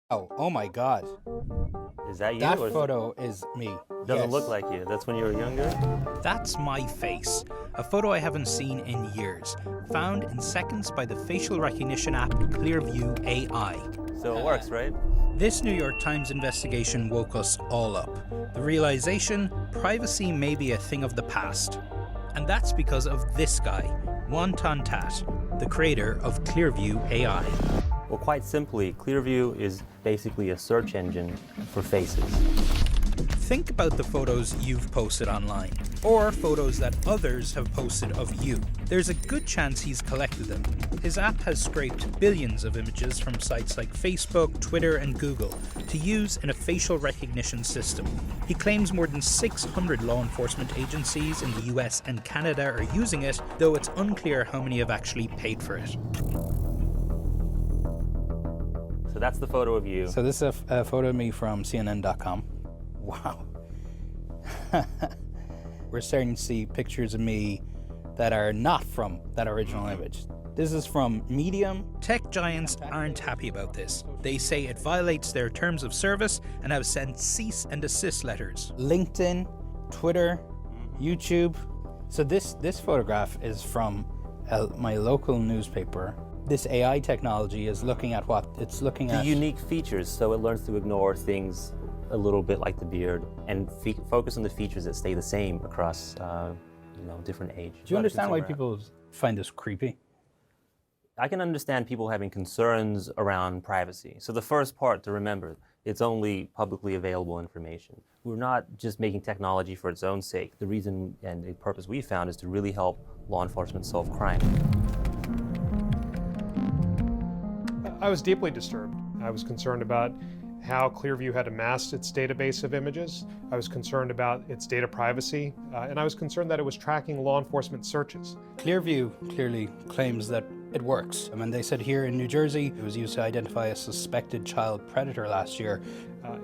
Oh my God. Is that you? That or photo is me. doesn't Yes. look like you. That's when you were younger? That's my face, a photo I haven't seen in years, found in seconds by the facial recognition app Clearview AI. So it works, right? This New York Times investigation woke us all up. The realization privacy may be a thing of the past. And that's because of this guy, Wonton Tat, the creator of Clearview AI. Well, quite simply, Clearview is basically a search engine for faces. Think about the photos you've posted online, or photos that others have posted of you. There's a good chance he's collected them. His app has scraped billions of images from sites like Facebook, Twitter, and Google to use in a facial recognition system. He claims more than 600 law enforcement agencies in the US and Canada are using it, though it's unclear how many have actually paid for it. So that's the photo of you. So this is a photo of me from CNN.com. Wow. We're starting to see pictures of me that are not from that original image. This is from Medium. Tech giants aren't happy about this. They say it violates their terms of service and have sent cease and desist letters. LinkedIn, Twitter, YouTube. So this photograph is from my local newspaper. This AI technology is looking at what? It's looking The at unique features, so it learns to ignore things a little bit like the beard and focus on the features that stay the same across different age. Do you understand why people find this creepy? I can understand people having concerns around privacy. So the first part to remember, it's only publicly available information. We're not just making technology for its own sake. The reason and the purpose we found is to really help law enforcement solve crime. I was deeply disturbed. I was concerned about how Clearview had amassed its database of images. I was concerned about its data privacy, and I was concerned that it was tracking law enforcement searches. Clearview clearly claims that it works. I mean, they said here in New Jersey, it was used to identify a suspected child predator last year.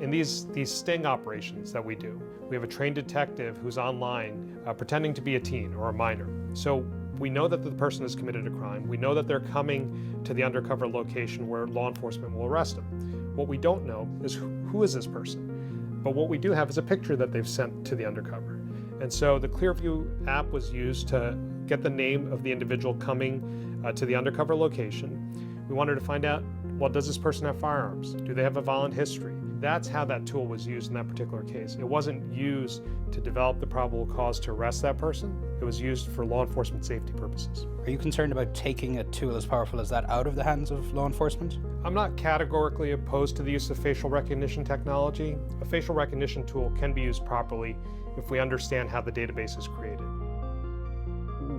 In these sting operations that we do, we have a trained detective who's online pretending to be a teen or a minor. So we know that the person has committed a crime. We know that they're coming to the undercover location where law enforcement will arrest them. What we don't know is who is this person. But what we do have is a picture that they've sent to the undercover. And so the Clearview app was used to get the name of the individual coming to the undercover location. We wanted to find out, well, does this person have firearms? Do they have a violent history? That's how that tool was used in that particular case. It wasn't used to develop the probable cause to arrest that person. It was used for law enforcement safety purposes. Are you concerned about taking a tool as powerful as that out of the hands of law enforcement? I'm not categorically opposed to the use of facial recognition technology. A facial recognition tool can be used properly if we understand how the database is created.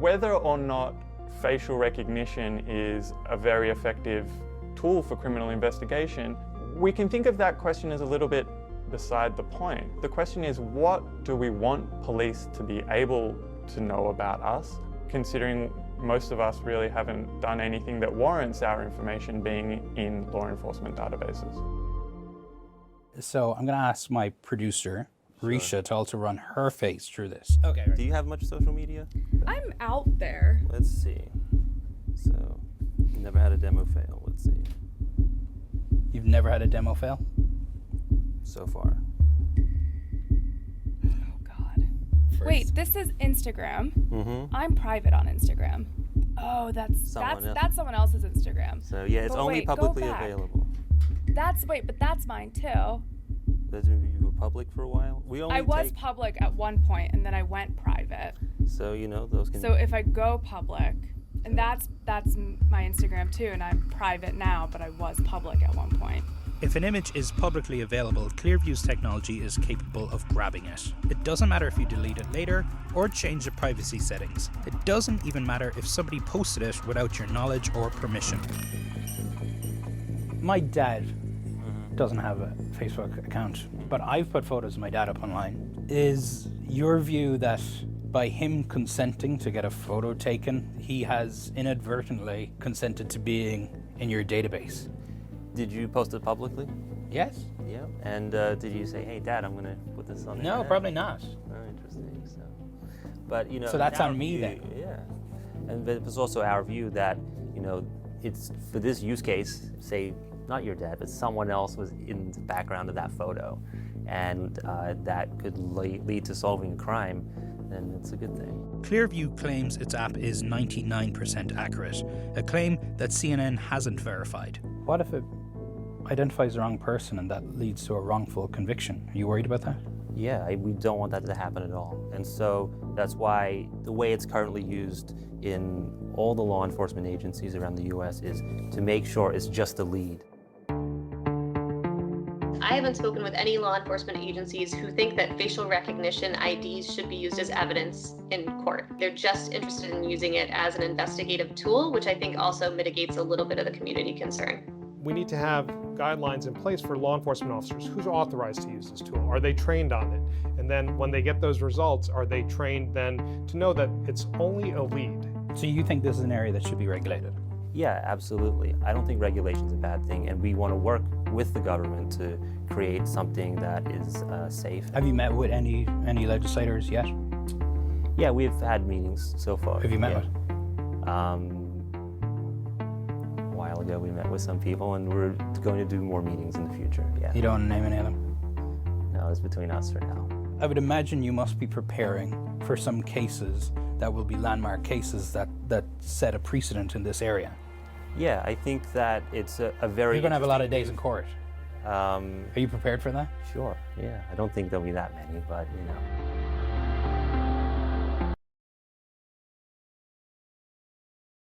Whether or not facial recognition is a very effective tool for criminal investigation, we can think of that question as a little bit beside the point. The question is, what do we want police to be able to know about us, considering most of us really haven't done anything that warrants our information being in law enforcement databases. So I'm going to ask my producer, Risha, to also run her face through this. Okay. Do you have much social media? I'm out there. Let's see. So, you never had a demo fail. Let's see. You've never had a demo fail? So far. Oh God. Wait, this is Instagram. Mm-hmm. I'm private on Instagram. Oh, that's someone else's Instagram. So yeah, it's But only wait, go publicly back. available. But that's mine too. Does mean you were public for a while? I was public at one point and then I went private. So those can. So if I go public, and that's my Instagram too, and I'm private now, but I was public at one point. If an image is publicly available, Clearview's technology is capable of grabbing it. It doesn't matter if you delete it later or change the privacy settings. It doesn't even matter if somebody posted it without your knowledge or permission. My dad doesn't have a Facebook account, but I've put photos of my dad up online. Is your view that by him consenting to get a photo taken, he has inadvertently consented to being in your database? Did you post it publicly? Yes. Yeah. And did you say, "Hey, Dad, I'm going to put this on"? No, probably not. Oh, interesting. So, but So that's our on me view, then. Yeah. And but it's also our view that it's for this use case. Say not your dad, but someone else was in the background of that photo, and that could lead to solving a crime, then it's a good thing. Clearview claims its app is 99% accurate, a claim that CNN hasn't verified. What if it identifies the wrong person and that leads to a wrongful conviction? Are you worried about that? Yeah, we don't want that to happen at all. And so that's why the way it's currently used in all the law enforcement agencies around the US is to make sure it's just a lead. I haven't spoken with any law enforcement agencies who think that facial recognition IDs should be used as evidence in court. They're just interested in using it as an investigative tool, which I think also mitigates a little bit of the community concern. We need to have guidelines in place for law enforcement officers. Who's authorized to use this tool? Are they trained on it? And then when they get those results, are they trained then to know that it's only a lead? So you think this is an area that should be regulated? Yeah, absolutely. I don't think regulation's a bad thing, and we want to work with the government to create something that is safe. Have you met with any legislators yet? Yeah, we've had meetings so far. Have you met yeah. with? A while ago we met with some people, and we're going to do more meetings in the future, yeah. You don't want to name any of them? No, it's between us for now. I would imagine you must be preparing for some cases that will be landmark cases that set a precedent in this area. Yeah, I think that it's a very... You're going to have a lot of days in court. Are you prepared for that? Sure, yeah. I don't think there'll be that many, but you know.